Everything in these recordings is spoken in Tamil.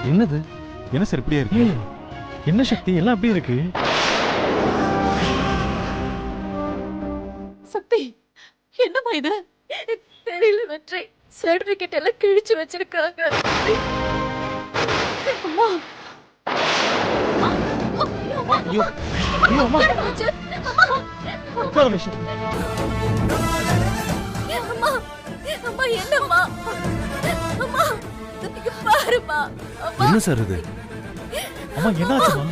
என்னது? என்ன சார் இப்படியே இருக்கு? என்ன சக்தி எல்லாம் அப்படியே இருக்கு? சக்தி, என்னம்மா இது? தெரியல வெற்றி, சர்டிபிகேட் எல்லாம் கிழிச்சு வச்சிருக்காங்க. அம்மா, ஐயோ ஐயோ அம்மா, அம்மா, அம்மா, என்னம்மா? அம்மா, இங்க பாரும்மா. என்ன சார் இது? அம்மா என்னாச்சுமா?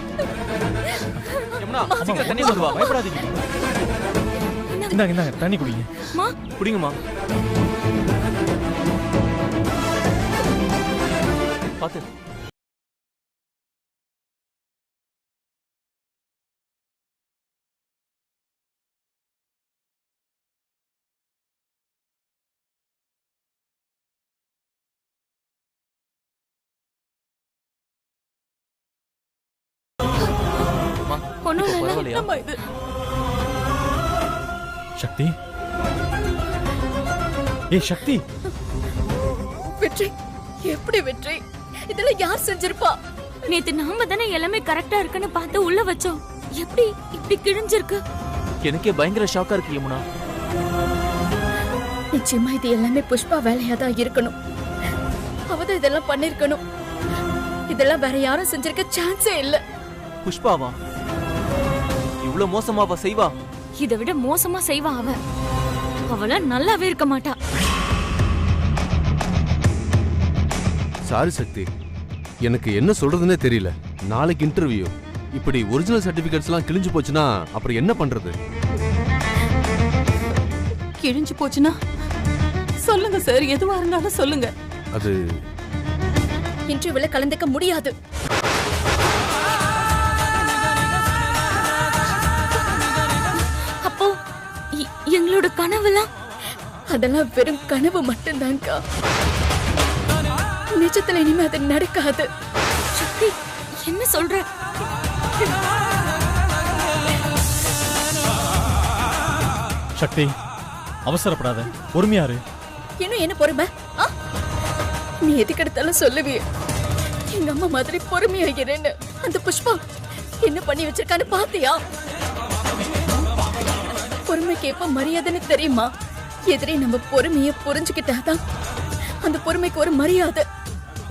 யமுனா, சீக்கிரம் தண்ணி கொண்டு வா, பயப்படாதீங்க. இந்தாங்க இந்தாங்க தண்ணி குடிங்க. அம்மா, குடிங்கம்மா. பாத்து. ஒண்ணும் இல்ல. பரவாயில்லையா? அம்மா இது சக்தி, ஏய் சக்தி, வெற்றி, எப்படி வெற்றி? இதெல்லாம் யார் செஞ்சிருப்பா? நேத்து நாம தானே எல்லாமே கரெக்டா இருக்குன்னு பார்த்து உள்ள வச்சோம். எப்படி இப்படி கிழிஞ்சிருக்கு? எனக்கே பயங்கர ஷாக்கா இருக்கு யமுனா. நிச்சயமா இது எல்லாமே புஷ்பா வேலையா தான் இருக்கணும். அவதான் இதெல்லாம் பண்ணிருக்கணும். இதெல்லாம் வேற யாரும் செஞ்சிருக்க சான்ஸே இல்ல. புஷ்பாவா? இவ்வளவு மோசமாவா செய்வா? இதை விட மோசமா செய்வா அவ. அவள நல்லாவே இருக்க மாட்டா. சாரி சக்தி, எனக்கு என்ன சொல்றதுன்னே தெரியல. நாளைக்கு இன்டர்வியூ. இப்படி ஒரிஜினல் சர்டிபிகேட்ஸ் எல்லாம் கிழிஞ்சு போச்சுன்னா அப்புறம் என்ன பண்றது? கிழிஞ்சு போச்சுன்னா சொல்லுங்க சார், எதுவா இருந்தாலும் சொல்லுங்க. அது இன்டர்வியூல கலந்துக்க முடியாது. அப்போ எங்களோட கனவுலாம் அதெல்லாம் வெறும் கனவு மட்டும்தான்க்கா. நிஜத்துல இனிமே அது நடக்காது. சக்தி, என்ன சொல்ற? சக்தி அவசரப்படாத, பொறுமையாரு. இன்னும் என்ன பொறுமை? நீ எதுக்கு எடுத்தாலும் சொல்லுவியே எங்க அம்மா மாதிரி பொறுமையாகிறேன்னு. அந்த புஷ்பா என்ன பண்ணி வச்சிருக்கான்னு பாத்தியா? பொறுமைக்கு எப்ப மரியாதைன்னு தெரியுமா? எதிரே நம்ம பொறுமைய புரிஞ்சுக்கிட்டாதான் அந்த பொறுமைக்கு ஒரு மரியாதை.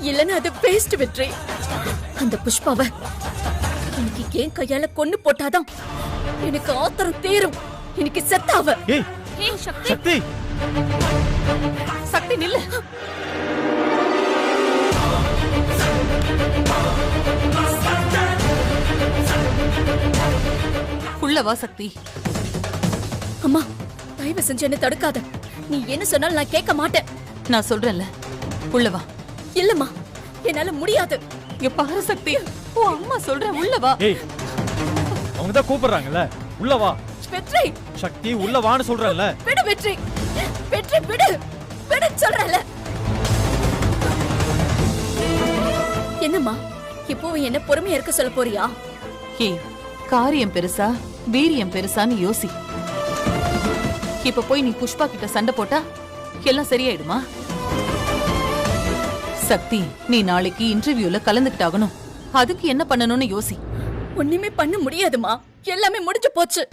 இல்லன்னா அது வேஸ்ட் வெற்றி. அந்த புஷ்பாவை இன்னைக்கு ஏன் கையால கொன்னு போட்டாதான் எனக்கு ஆத்திரம் தீரும். இன்னைக்கு செத்தாவ. ஏய் ஏய் சக்தி, சக்தி, சக்தி நில்லு. உள்ளவா சக்தி. அம்மா, தயவு செஞ்சு என்ன தடுக்காத. நீ என்ன சொன்னாலும் நான் கேட்க மாட்டேன். நான் சொல்றேன்ல, உள்ளவா. இல்லம்மா, என்னால முடியாது. இங்க பாரு சக்தி, உன் அம்மா சொல்றேன், உள்ளவா. ஏய் அவங்க தான் கூப்பிடுறாங்கல்ல, உள்ள வா. வெற்றி, சக்தி உள்ள வான்னு சொல்றேன்ல. விடு வெற்றி, வெற்றி விடு, விடு சொல்றல. என்னம்மா, இப்போ என்ன பொறுமையா இருக்க சொல்ல போறியா? ஏய், காரியம் பெருசா வீரியம் பெருசான்னு யோசி. இப்ப போய் நீ புஷ்பா கிட்ட சண்டை போட்டா எல்லாம் சரியாயிடுமா? சக்தி, நீ நாளைக்கு இன்டர்வியூல கலந்துக்கிட்டாகணும். அதுக்கு என்ன பண்ணணும்னு யோசி. ஒண்ணுமே பண்ண முடியாதுமா, எல்லாமே முடிஞ்சு போச்சு.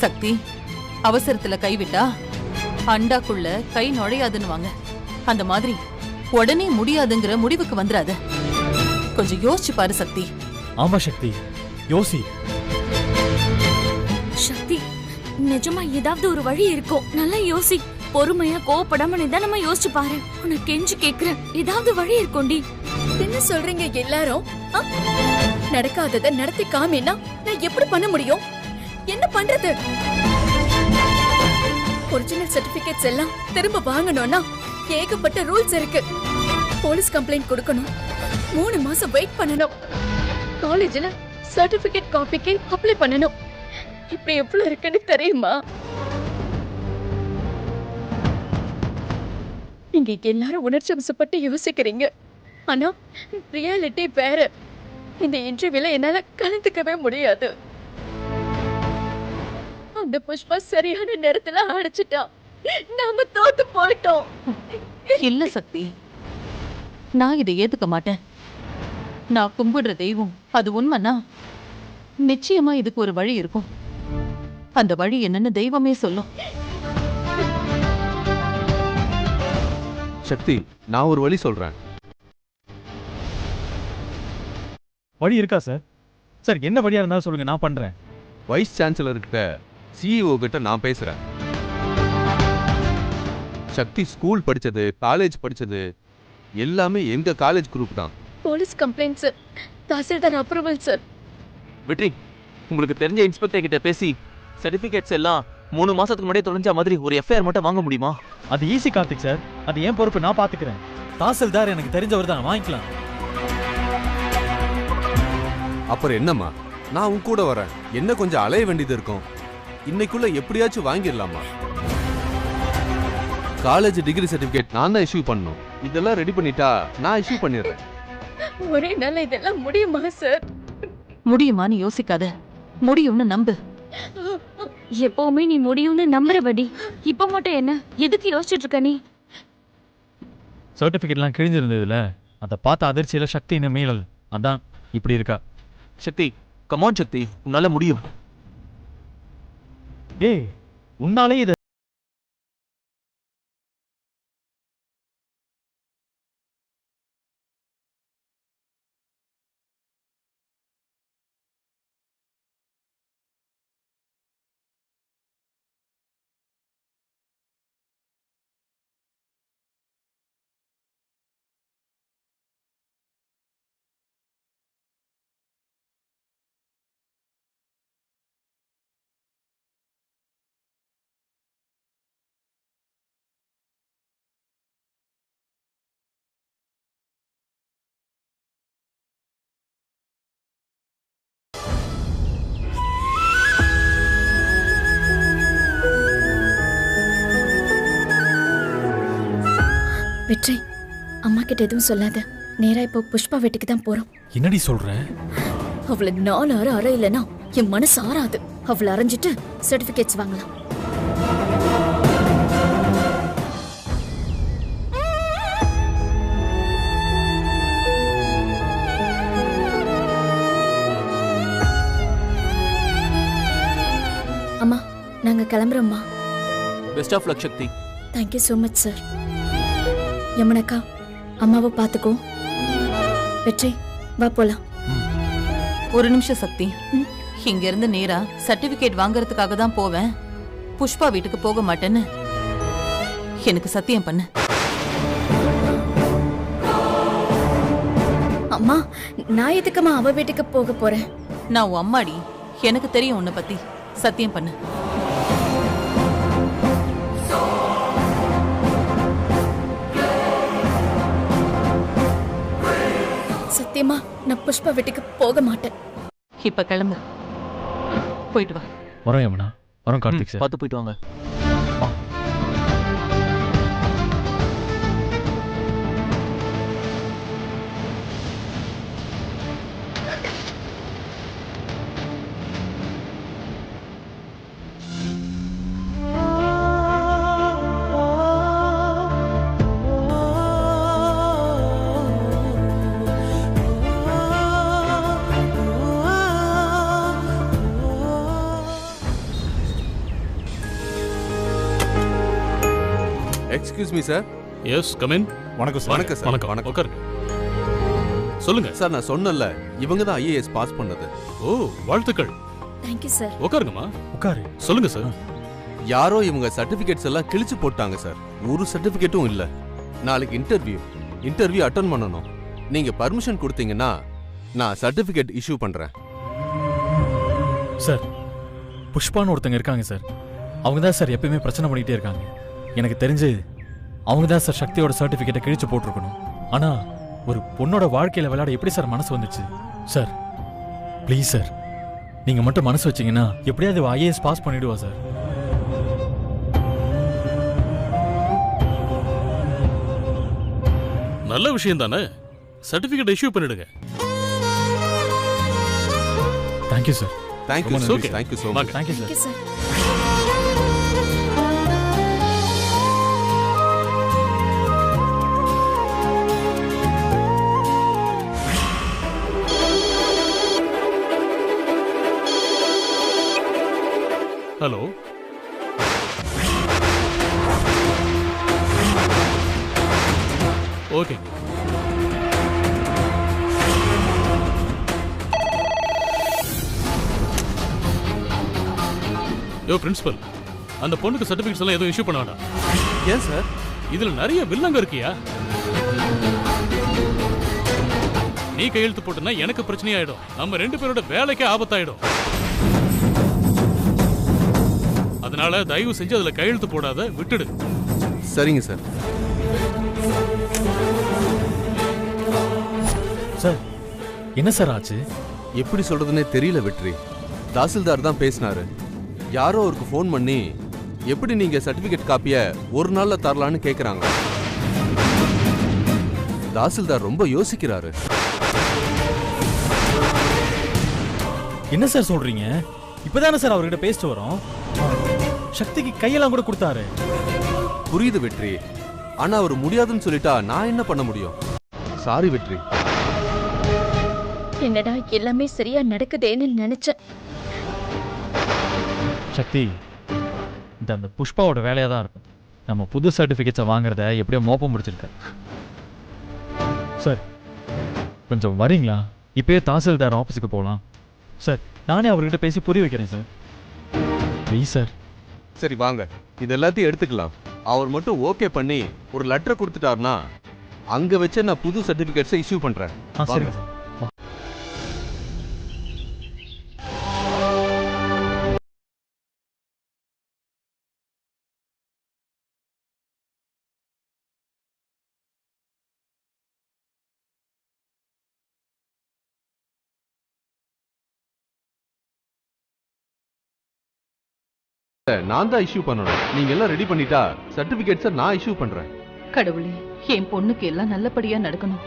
சக்தி, அவசரத்துல கைவிட்டா அண்டாக்குள்ள கை நுழையாதுன்னு வாங்க. அந்த மாதிரி உடனே முடியாதுங்கிற முடிவுக்கு வந்துராத. கொஞ்சம் யோசிச்சு பாரு சக்தி. ஆமா சக்தி, யோசி. சக்தி, நிஜமா ஏதாவது ஒரு வழி இருக்கும். நல்லா யோசி. பொறுமையா கோவப்படாம நிதானமா யோசிச்சு பாரு. உனக்கு கெஞ்சு கேக்குறேன், ஏதாவது வழி இருக்கும்டி. என்ன சொல்றீங்க எல்லாரும்? நடக்காததை நடத்தி காமினா நான் எப்படி பண்ண முடியும்? என்ன பண்றது? ஒரிஜினல் சர்டிபிகேட்ஸ் எல்லாம் திரும்ப வாங்கணும்னா ஏகப்பட்ட ரூல்ஸ் இருக்கு. போலீஸ் கம்ப்ளைண்ட் கொடுக்கணும், 3 மாசம் வெயிட் பண்ணணும், காலேஜ்ல சர்டிபிகேட் காப்பிக்கு அப்ளை பண்ணணும். இப்படி எவ்வளவு இருக்குன்னு தெரியுமா? நீங்க எல்லாரும் உணர்ச்சி வசப்பட்டு யோசிக்கிறீங்க, ஆனா ரியாலிட்டி வேற. இந்த இன்டர்வியூல என்னால கலந்துக்கவே முடியாது. அந்த புஷ்பா சரியான நேரத்துல அடிச்சிட்டா. நாம தோத்து போயிட்டோம். இல்ல சக்தி, நான் இதை ஏத்துக்க மாட்டேன். நான் கும்பிடுற தெய்வம் அது உண்மைன்னா நிச்சயமா இதுக்கு ஒரு வழி இருக்கும். அந்த வழி என்னன்னு தெய்வமே சொல்லும். சக்தி, நான் ஒரு வழி சொல்றேன். வழி இருக்கா சார்? சார் என்ன வழியா இருந்தாலும் சொல்லுங்க, நான் பண்றேன். வைஸ் சான்சலர் கிட்ட, சிஇஓ கிட்ட நான் பேசுறேன். சக்தி ஸ்கூல் படிச்சது, காலேஜ் படிச்சது எல்லாமே எங்க காலேஜ் குரூப் தான். Police complaint sir, tahsildar approval sir. வெற்றி, உங்களுக்கு தெரிஞ்ச இன்ஸ்பெக்டர் கிட்ட பேசி சர்டிபிகேட்ஸ் எல்லாம் 3 மாசத்துக்கு முன்னாடியே தொலைஞ்ச மாதிரி ஒரு எஃப்ஐஆர் மட்டும் வாங்க முடியுமா? அது ஈஸி கார்த்திக் சார், அது என் பொறுப்பு, நான் பாத்துக்கிறேன். தாசில்தார் எனக்கு தெரிஞ்சவர் தான், வாங்கிக்கலாம். அப்புறம் என்னம்மா, நான் உன் கூட வரேன். என்ன கொஞ்சம் அலைய வேண்டியது இருக்கும். இன்னைக்குள்ள எப்படியாச்சும் வாங்கிடலாமா? காலேஜ் டிகிரி சர்டிபிகேட் நான் தான் இஷ்யூ பண்ணணும். இதெல்லாம் ரெடி பண்ணிட்டா நான் இஷ்யூ பண்ணிடுறேன். ஒரே நாள் இதெல்லாம் முடியுமா சார்? முடியுமான்னு யோசிக்காத, முடியும்னு நம்பு. எப்பவுமே நீ முடியும்னு நம்புறபடி இப்ப மட்டும் என்ன எதுக்கு யோசிச்சுட்டு இருக்க நீ? சர்டிபிகேட்லாம் கிழிஞ்சிருந்ததுல அதை பார்த்த அதிர்ச்சியில சக்தி இன்னும் மீளல், அதான் இப்படி இருக்கா. சக்தி, கமான் சக்தி, உன்னால முடியும். ஏய், உன்னாலே இதை வெற்றி, அம்மா கிட்ட எதுவும் சொல்லாத. நேரா இப்போ புஷ்பா வீட்டுக்கு தான் போறோம். என்னடி சொல்ற? அவளை 4 அறை அறை இல்லைன்னா என் மனசு ஆறாது. அவளை அரைஞ்சிட்டு சர்டிபிகேட்ஸ் வாங்கலாம். அம்மா, நாங்க கிளம்புறோம்மா. Best of luck Sakthi. Thank you so much sir. யமுனக்கா, அம்மாவை பார்த்துக்கோ. வெற்றி, வா போலாம். ஒரு நிமிஷம் சக்தி, இங்க இருந்து நேரா சர்டிபிகேட் வாங்குறதுக்காக தான் போவேன். புஷ்பா வீட்டுக்கு போக மாட்டேன்னு எனக்கு சத்தியம் பண்ணு. அம்மா, நான் எதுக்குமா அவ வீட்டுக்கு போக போறேன்? நான் உன் அம்மாடி, எனக்கு தெரியும் உன்னை பத்தி. சத்தியம் பண்ணு. சத்தியமா நான் புஷ்பா வீட்டுக்கு போக மாட்டேன். இப்ப கிளம்பு, போயிட்டு வா. வரோம் யமுனா, வரோம் கார்த்திக் சார். பார்த்து போயிட்டு வாங்க. Excuse me sir. Yes, come in. வணக்கம் சார். வணக்கம் சார். வணக்கம். வணக்கம். உட்காருங்க. சொல்லுங்க சார், நான் சொன்னல, இவங்க தான் ஐஏஎஸ் பாஸ் பண்ணது. ஓ, வாழ்த்துக்கள். Thank you sir. உட்காருங்கம்மா. உட்காரு. சொல்லுங்க சார். யாரோ இவங்க சர்டிபிகேட்ஸ் எல்லாம் கிழிச்சு போட்டாங்க சார். ஒரு சர்டிபிகேட்டும் இல்ல. நாளைக்கு இன்டர்வியூ அட்டெண்ட் பண்ணணும். நீங்க பர்மிஷன் கொடுத்தீங்கன்னா நான் சர்டிபிகேட் இஷ்யூ பண்றேன். சார், புஷ்பான்னு ஒருத்தங்க இருக்காங்க சார். அவங்க தான் சார் எப்பயுமே பிரச்சனை பண்ணிட்டே இருக்காங்க. எனக்கு தெரிஞ்சு அவங்க தான் சார் சக்தியோட சர்டிபிகேட்டை கிழிச்சு போட்டிருக்கணும். ஆனா ஒரு பொண்ணோட வாழ்க்கையில விளையாட எப்படி சார் மனசு வந்துச்சு? சார் ப்ளீஸ் சார், நீங்க மட்டும் மனசு வச்சீங்கன்னா எப்படியாவது ஐஏஎஸ் பாஸ் பண்ணிடுவா சார். நல்ல விஷயம் தானே, சர்டிபிகேட் இஷ்யூ பண்ணிடுங்க. Thank you sir. Thank you It's sir. okay. Thank you so much. வாங்க. Thank you sir. Okay sir. Hello, ஓகேங்க. யோ பிரின்சிபல், அந்த பொண்ணுக்கு சர்டிபிகேட்ஸ் எல்லாம் எதுவும் இஷ்யூ பண்ண வேண்டாம். ஏன் சார்? இதுல நிறைய வில்லங்க இருக்கியா? நீ கையெழுத்து போட்டுனா எனக்கு பிரச்சனையாயிடும், நம்ம 2 பேரோட வேலைக்கே ஆபத்தாயிடும். அதனால தயவு செஞ்சு அதுல கையெழுத்து போடாத, விட்டுடு. சரிங்க சார். சார் என்ன சார் ஆச்சு? எப்படி சொல்றதுன்னே தெரியல வெற்றி. தாசில்தார் தான் பேசினாரு. யாரோ அவருக்கு ஃபோன் பண்ணி எப்படி நீங்க சர்டிபிகேட் காப்பிய ஒரு நாள்ல தரலான்னு கேக்குறாங்க. தாசில்தார் ரொம்ப யோசிக்கிறாரு. என்ன சார் சொல்றீங்க? இப்பதானே சார் அவர்கிட்ட பேசிட்டு வரோம். சக்திக்கு கையெல்லாம் கூட கொடுத்தாரு. புரியுது வெற்றி, ஆனா அவர் முடியாதுன்னு சொல்லிட்டா நான் என்ன பண்ண முடியும்? சாரி வெற்றி. என்னடா எல்லாமே சரியா நடக்குதேன்னு நினைச்சேன். சக்தி, இந்த அந்த புஷ்பாவோட வேலையா தான் இருக்கும். நம்ம புது சர்டிஃபிகேட்ஸை வாங்குறத எப்படியோ மோப்பம் முடிச்சிருக்க. சார் கொஞ்சம் வரீங்களா? இப்பயே தாசில்தார் ஆஃபீஸுக்கு போகலாம். சார் நானே அவர்கிட்ட பேசி புரிய வைக்கிறேன் சார். Please sir. சரி வாங்க, இது எல்லாத்தையும் எடுத்துக்கலாம். அவர் மட்டும் ஓகே பண்ணி ஒரு லெட்டர் கொடுத்துட்டாருன்னா அங்க வச்சு நான் புது சர்டிபிகேட்ஸை இஷ்யூ பண்றேன். சரி வாங்க. சார். நான் தான் இஷ்யூ பண்ணணும். நீங்க எல்லாம் ரெடி பண்ணிட்டா சர்டிபிகேட்ஸை நான் இஷ்யூ பண்றேன். கடவுளே, என் பொண்ணுக்கு எல்லாம் நல்லபடியா நடக்கணும்.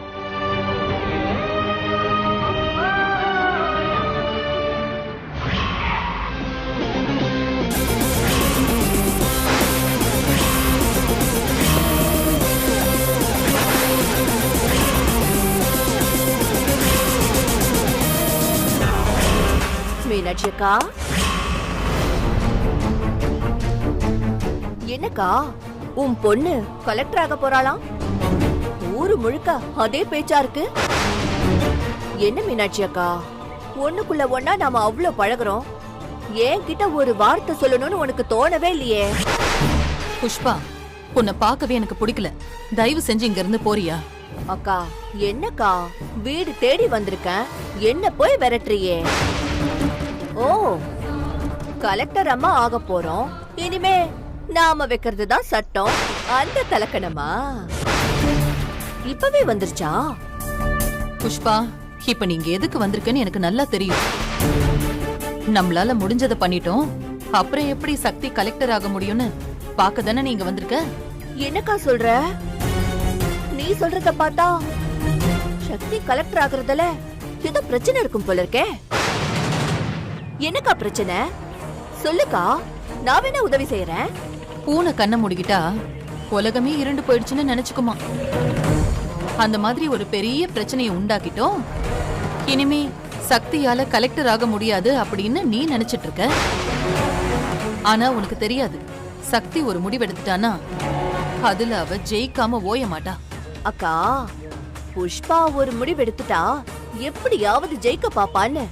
மீனாட்சி அக்கா, என்னக்கா உன் பொண்ணு கலெக்டர் ஆக போறாளாம்? ஊரு முழுக்க அதே பேச்சா இருக்கு. என்ன மீனாட்சி அக்கா, ஒண்ணுக்குள்ள ஒண்ணா நாம அவ்வளவு பழகுறோம், என்கிட்ட ஒரு வார்த்தை சொல்லணும்னு உனக்கு தோணவே இல்லையே? புஷ்பா, உன்னை பார்க்கவே எனக்கு பிடிக்கல. தயவு செஞ்சு இங்க இருந்து போறியா? அக்கா என்னக்கா, வீடு தேடி வந்திருக்கேன், என்ன போய் விரட்டுறியே? ஓ, கலெக்டர் அம்மா ஆக போறோம், இனிமே நாம வைக்கிறது தான் சட்டம், அந்த தலக்கணமா இப்பவே வந்துருச்சா? புஷ்பா, இப்ப நீங்க எதுக்கு வந்திருக்கேன்னு எனக்கு நல்லா தெரியும். நம்மளால முடிஞ்சதை பண்ணிட்டோம், அப்புறம் எப்படி சக்தி கலெக்டர் ஆக முடியும்னு பாக்க தானே நீங்க வந்திருக்க. என்னக்கா சொல்ற? நீ சொல்றத பார்த்தா சக்தி கலெக்டர் ஆகுறதுல ஏதோ பிரச்சனை இருக்கும் போல இருக்கே. என்னக்கா பிரச்சனை சொல்லுக்கா, நான் வேணா உதவி செய்யறேன். பூனை கண்ணை மூடிக்கிட்டா உலகமே இருண்டு போயிடுச்சுன்னு நினைச்சுக்குமா. அந்த மாதிரி ஒரு பெரிய பிரச்சனையை உண்டாக்கிட்டோம். இனிமே சக்தியால கலெக்டர் ஆக முடியாது அப்படின்னு நீ நினைச்சிட்டு இருக்க. ஆனா உனக்கு தெரியாது, சக்தி ஒரு முடிவெடுத்துட்டானா அதுல அவ ஜெயிக்காம ஓய மாட்டா. அக்கா, புஷ்பா ஒரு முடிவெடுத்துட்டா எப்படியாவது ஜெயிக்க பாப்பான்னு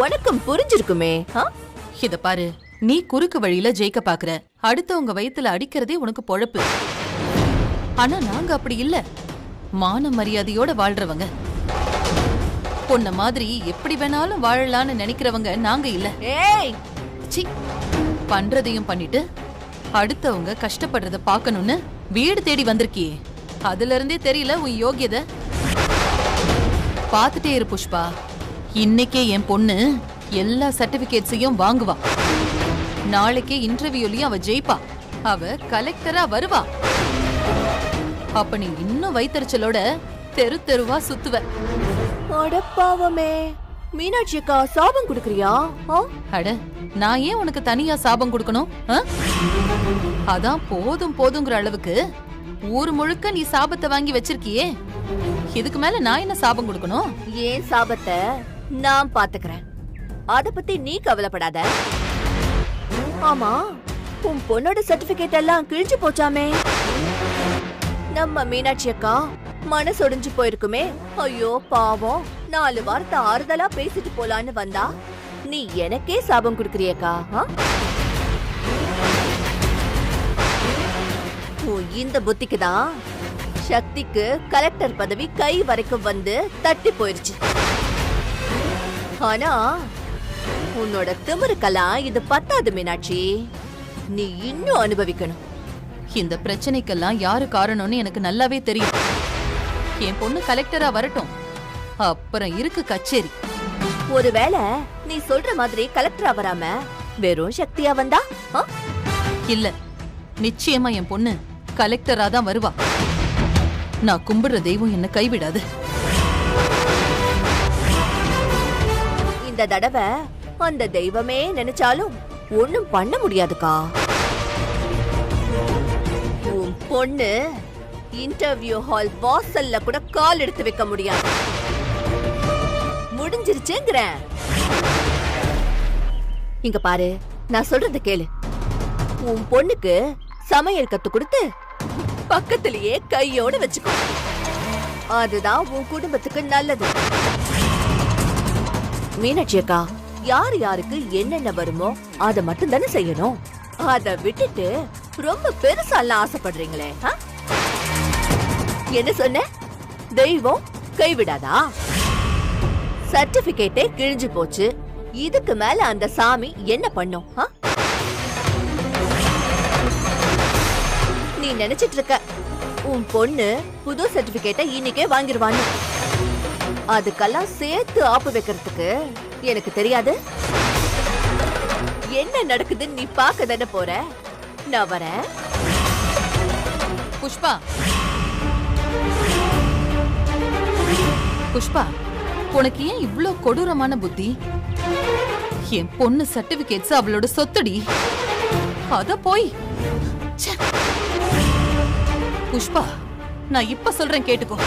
உனக்கும் புரிஞ்சிருக்குமே. இத பாரு, நீ குறுக்கு வழியில ஜெயிக்க பாக்குற, அடுத்தவங்க வயித்துல அடிக்கிறதே உனக்கு பொழப்பு. ஆனா நாங்க அப்படி இல்ல, மான மரியாதையோட வாழ்றவங்க. பொண்ண மாதிரி எப்படி வேணாலும் வாழலான்னு நினைக்கிறவங்க நாங்க இல்ல. ஏய், சி, பண்றதையும் பண்ணிட்டு அடுத்தவங்க கஷ்டப்படுறத பாக்கணும்னு வீடு தேடி வந்திருக்கியே, அதுல இருந்தே தெரியல உன் யோகியதை. பாத்துட்டே இரு புஷ்பா, இன்னைக்கே என் பொண்ணு எல்லா சர்டிபிகேட்ஸையும் வாங்குவா. நாளைக்கே இன்டர்வியூலயும் அவ ஜெயிப்பா, அவ கலெக்டரா வருவா. அப்ப நீ இன்னும் வைத்தறிச்சலோட தெரு தெருவா சுத்துவ. அடப்பாவமே, மீனாட்சி அக்கா சாபம் குடுக்கறியா? அட, நான் ஏன் உனக்கு தனியா சாபம் கொடுக்கணும்? அதான் போதும் போதுங்கிற அளவுக்கு ஊர் முழுக்க நீ சாபத்தை வாங்கி வச்சிருக்கியே, இதுக்கு மேல நான் என்ன சாபம் கொடுக்கணும்? ஏன் சாபத்தை நான் பாத்துக்கிறேன், அத பத்தி நீ கவலைப்படாத. ஆமா, உன் பொண்ணோட சர்டிபிகேட் எல்லாம் கிழிஞ்சு போச்சாமே. நம்ம மீனாட்சி அக்கா மனசொடிஞ்சு போயிருக்குமே. ஐயோ பாவம், 4 வார்த்தை ஆறுதலா பேசிட்டு போலான்னு வந்தா நீ எனக்கே சாபம் குடுக்கறியக்கா. இந்த புத்திக்குதான் சக்திக்கு கலெக்டர் பதவி கை வரைக்கும் வந்து தட்டி போயிருச்சு. ஆனா உன்னோட திமிருக்கெல்லாம் இது பத்தாது மீனாட்சி, நீ இன்னும் அனுபவிக்கணும். இந்த பிரச்சனைக்கெல்லாம் யாரு காரணம்னு எனக்கு நல்லாவே தெரியும். என் பொண்ணு கலெக்டரா வரட்டும், அப்புறம் இருக்கு கச்சேரி. ஒருவேளை நீ சொல்ற மாதிரி கலெக்டரா வராம வெறும் சக்தியா வந்தா? இல்ல, நிச்சயமா என் பொண்ணு கலெக்டரா தான் வருவா. நான் கும்பிடுற தெய்வம் என்ன கைவிடாது. இந்த தடவை அந்த தெய்வமே நினைச்சாலும் ஒண்ணும் பண்ண முடியாதுக்கா. உன் பொண்ணு இன்டர்வியூ ஹால் வாசல்ல கூட கால் எடுத்து வைக்க முடியாது. முடிஞ்சிருச்சுங்கிறேன். இங்க பாரு, நான் சொல்றது கேளு. உன் பொண்ணுக்கு சமையல் கத்து கொடுத்து பக்கத்திலேயே கையோட வச்சுக்கோ. அதுதான் உன் குடும்பத்துக்கு நல்லது. மீனாட்சி அக்கா, யார் யாருக்கு என்னென்ன வருமோ அத மட்டும் தானே செய்யணும். அத விட்டுட்டு ரொம்ப பெருசாலாம் ஆசைப்படுறீங்களே. என்ன சொன்ன? தெய்வம் கைவிடாதா? சர்டிபிகேட்டே கிழிஞ்சு போச்சு, இதுக்கு மேல அந்த சாமி என்ன பண்ணும்? நீ நினைச்சிட்டு இருக்க உன் பொண்ணு புது சர்டிபிகேட்டை இன்னைக்கே வாங்கிடுவான்னு. அதுக்கெல்லாம் சேர்த்து ஆப்பு வைக்கிறதுக்கு எனக்கு தெரியாது. என்ன நடக்குதுன்னு நீ பார்க்க தானே போற. நான் வரேன். புஷ்பா, புஷ்பா, உனக்கு ஏன் இவ்ளோ கொடூரமான புத்தி? என் பொண்ணு சர்டிபிகேட்ஸ் அவளோட சொத்துடி, அத போய். புஷ்பா, நான் இப்ப சொல்றேன் கேட்டுக்கோ.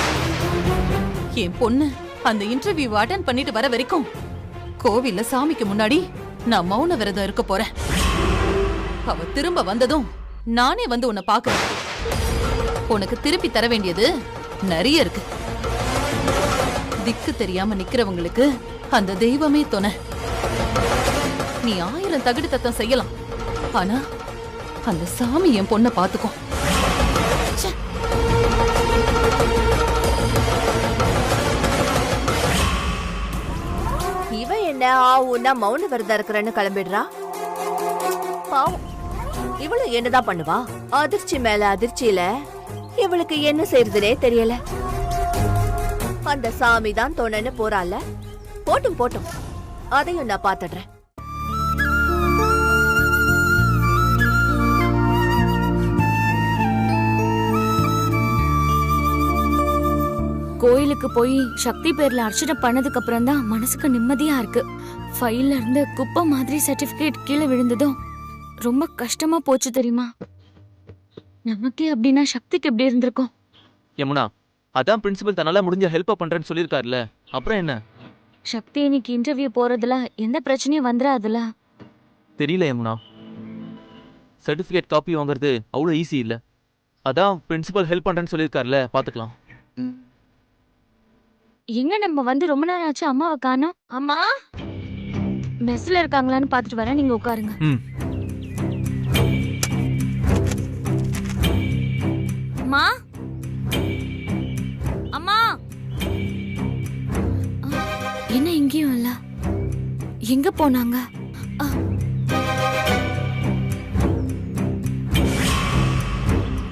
என் பொண்ணு அந்த இன்டர்வியூ அட்டெண்ட் பண்ணிட்டு வர வரைக்கும் கோவில்ல சாமிக்கு முன்னாடி நான் மௌன விரதம் இருக்க போறேன். அவ திரும்ப வந்ததும் நானே வந்து உன்னை பாக்குறேன். உனக்கு திருப்பி தர வேண்டியது நிறைய இருக்கு. திக்கு தெரியாம நிக்கிறவங்களுக்கு அந்த தெய்வமே துணை. நீ 1000 தகுடு தத்தம் செய்யலாம், ஆனா அந்த சாமி என் பொண்ணை பாத்துக்கும். இவ என்ன ஆவுன்னா மௌன விரதம் இருக்கிறன்னு கிளம்பிடுறா. பாவம், இவளு என்னதான் பண்ணுவா? அதிர்ச்சி மேல அதிர்ச்சியில இவளுக்கு என்ன செய்யறதுனே தெரியல. அந்த சாமி தான் தோணன்னு போறால, போட்டும் போட்டும், அதையும் நான் பாத்துடுறேன். கோயிலுக்கு போய் சக்தி பேர்ல அர்ச்சனை பண்ணதுக்கு அப்புறம் தான் மனசுக்கு நிம்மதியா இருக்கு. ஃபைல்ல இருந்து குப்பை மாதிரி சர்டிபிகேட் கீழே விழுந்ததும் ரொம்ப கஷ்டமா போச்சு தெரியுமா? நமக்கே அப்படின்னா சக்திக்கு எப்படி இருந்திருக்கும்? யமுனா, அதான் பிரின்சிபல் தன்னால முடிஞ்ச ஹெல்ப் பண்றேன்னு சொல்லிருக்காருல, அப்புறம் என்ன? சக்தி இன்னைக்கு இன்டர்வியூ போறதுல எந்த பிரச்சனையும் வந்துடாதுல? தெரியல யமுனா, சர்டிபிகேட் காப்பி வாங்குறது அவ்வளோ ஈஸி இல்ல. அதான் பிரின்சிபல் ஹெல்ப் பண்றேன்னு சொல்லிருக்காருல, பாத்துக்கலாம். எங்க நம்ம வந்து ரொம்ப நேரம் ஆச்சு, அம்மாவை காணோம். அம்மா மெஸ்ல இருக்காங்களான்னு பாத்துட்டு வரேன், நீங்க உட்காருங்க. அம்மா, அம்மா, என்ன இங்கேயும் இல்ல? எங்க போனாங்க?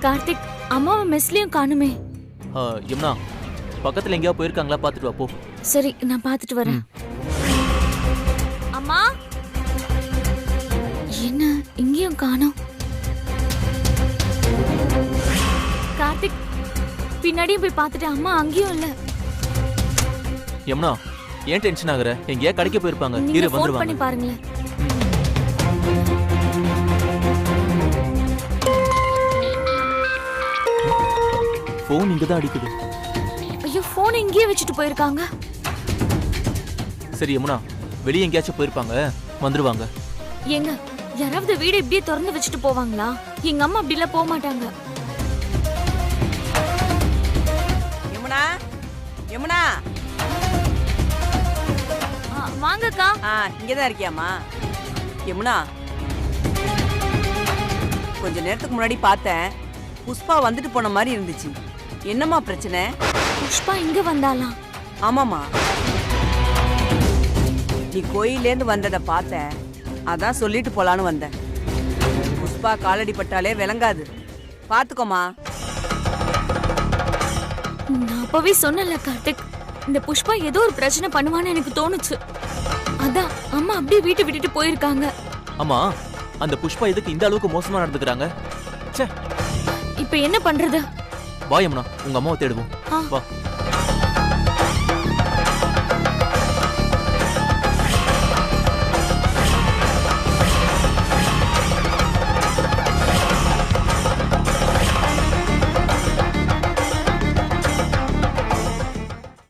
கார்த்திக், அம்மாவை மெஸ்லயும் காணுமே. யமுனா, பக்கத்துல எங்கேயா போயிருக்காங்களா பாத்துட்டு வா போ. சரி, நான் பாத்துட்டு வரேன். அம்மா, என்ன இங்கேயும் காணோம்? கார்த்திக், பின்னாடியும் போய் பார்த்துட்டு அம்மா அங்கேயும் இல்ல. யமுனா ஏன் டென்ஷன் ஆகுற? எங்கேயா கடைக்கு போயிருப்பாங்க. நீங்க இரு ஃபோன் வந்துருவாங்க. பண்ணி பாருங்களேன். ஃபோன் இங்க தான் அடிக்குது. ஐயோ, ஃபோன் இங்கேயே வச்சுட்டு போயிருக்காங்க. சரி யமுனா, வெளியே எங்கேயாச்சும் போயிருப்பாங்க, வந்துருவாங்க. ஏங்க, யாராவது வீடு இப்படியே திறந்து வச்சுட்டு போவாங்களா? எங்க அம்மா அப்படிலாம் போக மாட்டாங்க. யமுனா, யமுனா, வாங்கக்கா. இங்கதான் இருக்கியாமா? யமுனா, கொஞ்ச நேரத்துக்கு முன்னாடி பார்த்தேன், புஷ்பா வந்துட்டு போன மாதிரி இருந்துச்சு. என்னம்மா பிரச்சனை? புஷ்பா இங்க வந்தாலாம். ஆமாமா, நீ கோயிலேருந்து வந்ததை பார்த்தேன், அதான் சொல்லிட்டு போலான்னு வந்தேன். புஷ்பா காலடி பட்டாலே விளங்காது, பாத்துக்கோமா. நான் அப்பவே சொன்னல கார்த்திக், இந்த புஷ்பா ஏதோ ஒரு பிரச்சனை பண்ணுவான்னு எனக்கு தோணுச்சு. அதான் அம்மா அப்படியே வீட்டை விட்டுட்டு போயிருக்காங்க. ஆமா, அந்த புஷ்பா எதுக்கு இந்த அளவுக்கு மோசமா நடந்துக்கிறாங்க? ச்சே. இப்ப என்ன பண்றது? வா யமுனா, உங்க அம்மாவை தேடுவோம். ஆ. வா.